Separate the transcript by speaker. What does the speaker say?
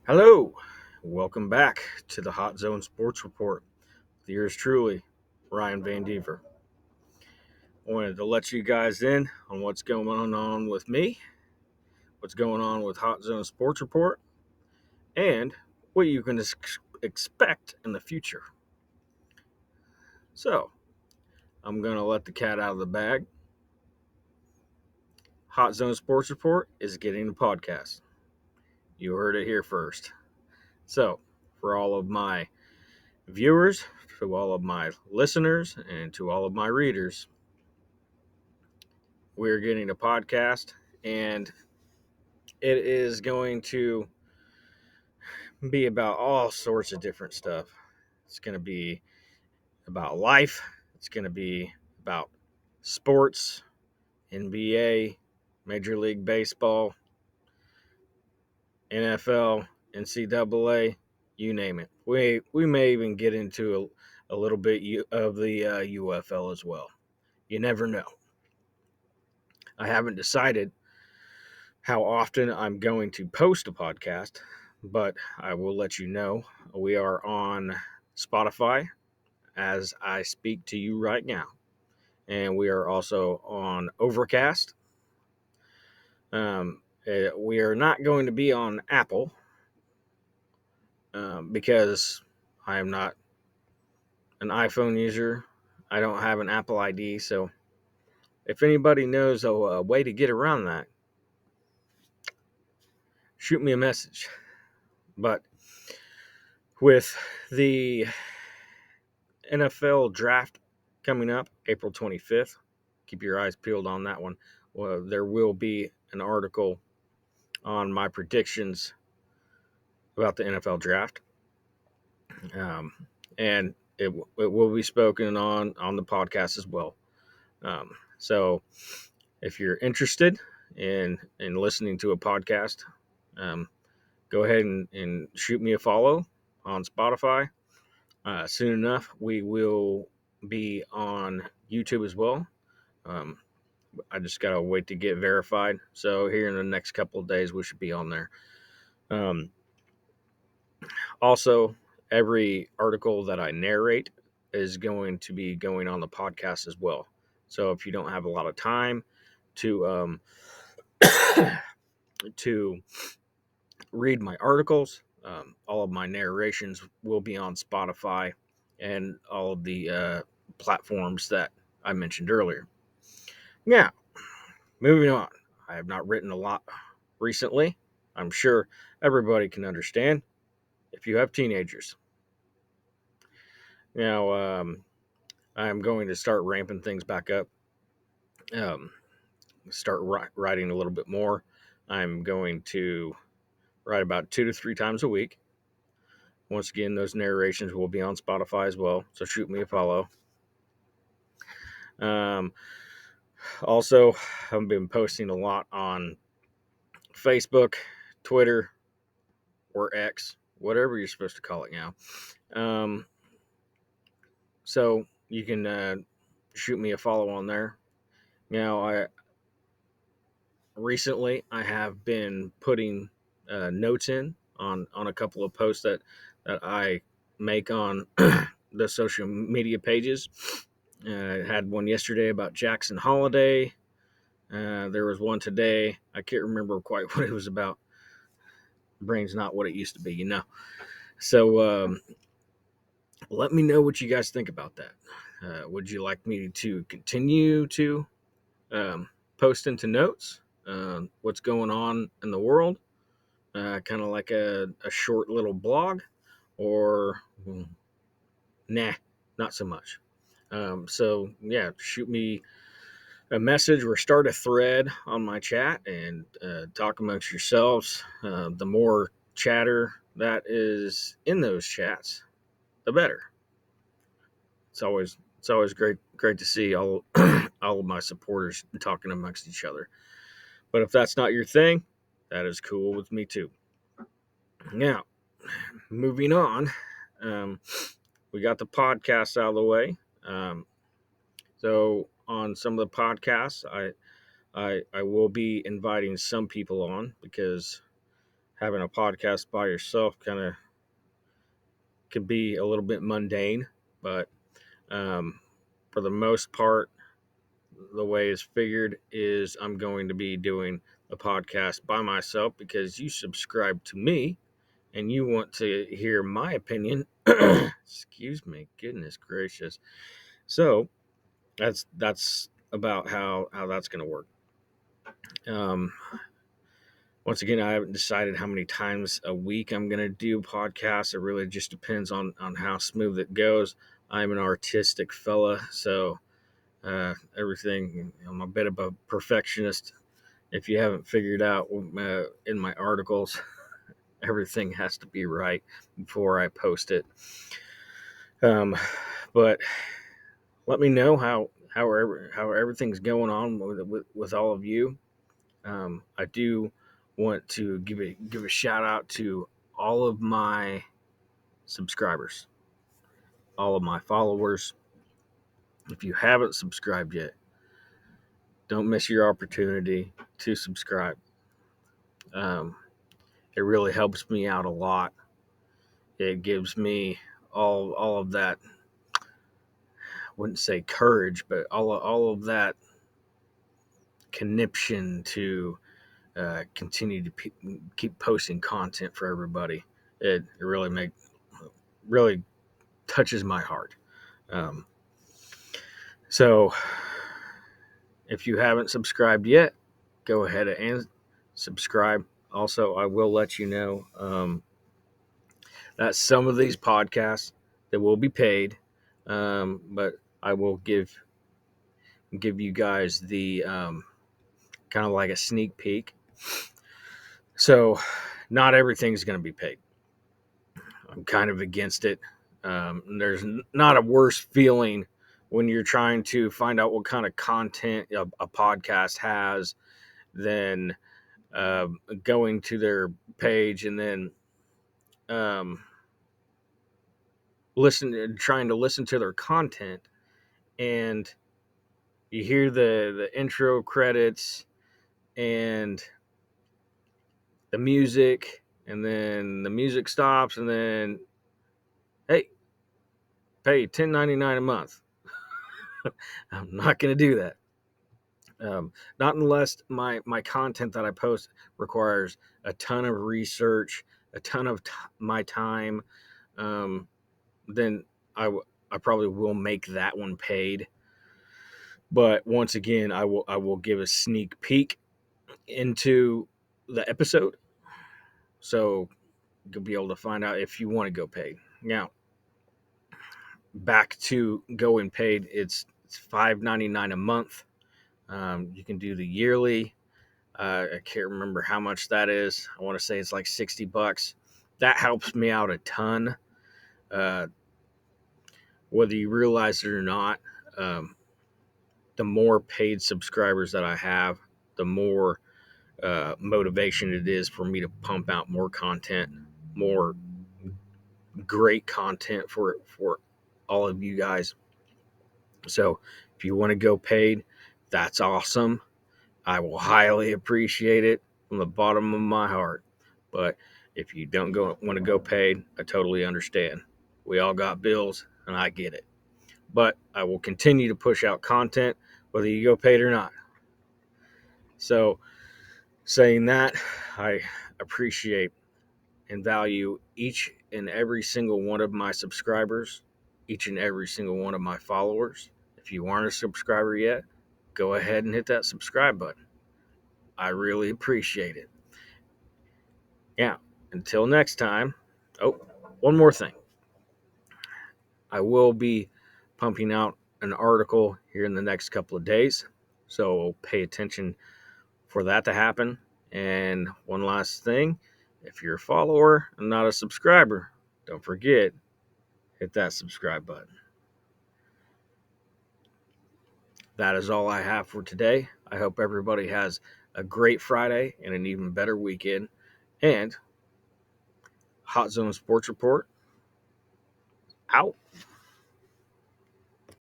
Speaker 1: Hello, welcome back to the Hot Zone Sports Report with yours truly, Ryan Van Dever. I wanted to let you guys in on what's going on with me, what's going on with Hot Zone Sports Report, and what you can expect in the future. So, I'm going to let the cat out of the bag. Hot Zone Sports Report is getting a podcast. You heard it here first. So, for all of my viewers, to all of my listeners, and to all of my readers, we're getting a podcast, and it is going to be about all sorts of different stuff. It's going to be about life, it's going to be about sports, NBA, Major League Baseball, NFL, NCAA, you name it. We may even get into a little bit of the UFL as well. You never know. I haven't decided how often I'm going to post a podcast, but I will let you know. We are on Spotify as I speak to you right now, and we are also on Overcast. We are not going to be on Apple because I am not an iPhone user. I don't have an Apple ID, so if anybody knows a way to get around that, shoot me a message. But with the NFL draft coming up April 25th, keep your eyes peeled on that one. Well, there will be an article on my predictions about the NFL draft, um, and it will be spoken on the podcast as well. So if you're interested in listening to a podcast, go ahead and shoot me a follow on Spotify. Soon enough, we will be on YouTube as well. Um, I just gotta wait to get verified. So here in the next couple of days, we should be on there. Um, Also, every article that I narrate is going to be going on the podcast as well. So if you don't have a lot of time to to read my articles, all of my narrations will be on Spotify and all of the platforms that I mentioned earlier. Now, moving on. I have not written a lot recently. I'm sure everybody can understand if you have teenagers. Now, I'm going to start ramping things back up. Um, Start writing a little bit more. I'm going to write about 2 to 3 times a week. Once again, those narrations will be on Spotify as well, so shoot me a follow. Um, Also, I've been posting a lot on Facebook, Twitter, or X, whatever you're supposed to call it now. So you can shoot me a follow on there. Now, I have been putting notes in on a couple of posts that I make on the social media pages. I had one yesterday about Jackson Holiday. There was one today. I can't remember quite what it was about. Brain's not what it used to be. So let me know what you guys think about that. Would you like me to continue to post into notes what's going on in the world? Kind of like a short little blog, or nah, not so much. So yeah, shoot me a message or start a thread on my chat and talk amongst yourselves. The more chatter that is in those chats, the better. It's always great to see all all of my supporters talking amongst each other. But if that's not your thing, that is cool with me too. Now, moving on, um, we got the podcast out of the way. So on some of the podcasts, I will be inviting some people on because having a podcast by yourself kind of can be a little bit mundane, but for the most part, the way it's figured is I'm going to be doing a podcast by myself because you subscribe to me and you want to hear my opinion. Excuse me, goodness gracious. So that's about how that's going to work. Um, Once again, I haven't decided how many times a week I'm going to do podcasts. It really just depends on how smooth it goes. I'm an artistic fella, so everything, I'm a bit of a perfectionist. If you haven't figured out in my articles, everything has to be right before I post it. But let me know how everything's going on with all of you. I do want to give a shout out to all of my subscribers, all of my followers. If you haven't subscribed yet, don't miss your opportunity to subscribe. Um, it really helps me out a lot. It gives me all of that. I wouldn't say courage, but all of that conniption to continue to keep posting content for everybody. It really touches my heart. Um, so if you haven't subscribed yet, go ahead and subscribe. Also, I will let you know that some of these podcasts that will be paid, but I will give you guys the kind of like a sneak peek. So, not everything's going to be paid. I'm kind of against it. There's not a worse feeling when you're trying to find out what kind of content a podcast has than going to their page and then um, trying to listen to their content, and you hear the intro credits and the music, and then the music stops, and then hey, pay $10.99 a month. I'm not going to do that. Not unless my content that I post requires a ton of research, a ton of my time. Then I probably will make that one paid. But once again, I will give a sneak peek into the episode, so you'll be able to find out if you want to go paid. Now, back to going paid, it's $5.99 a month. You can do the yearly. I can't remember how much that is. I want to say it's like $60. That helps me out a ton. Uh, Whether you realize it or not, um, the more paid subscribers that I have, the more motivation it is for me to pump out more content, more great content for all of you guys. So if you want to go paid, that's awesome. I will highly appreciate it from the bottom of my heart. But if you don't want to go paid, I totally understand. We all got bills, and I get it. But I will continue to push out content, whether you go paid or not. So, saying that, I appreciate and value each and every single one of my subscribers, each and every single one of my followers. If you aren't a subscriber yet, go ahead and hit that subscribe button. I really appreciate it. Yeah, until next time. Oh, one more thing. I will be pumping out an article here in the next couple of days, so pay attention for that to happen. And one last thing, if you're a follower and not a subscriber, don't forget, hit that subscribe button. That is all I have for today. I hope everybody has a great Friday and an even better weekend. And Hot Zone Sports Report out.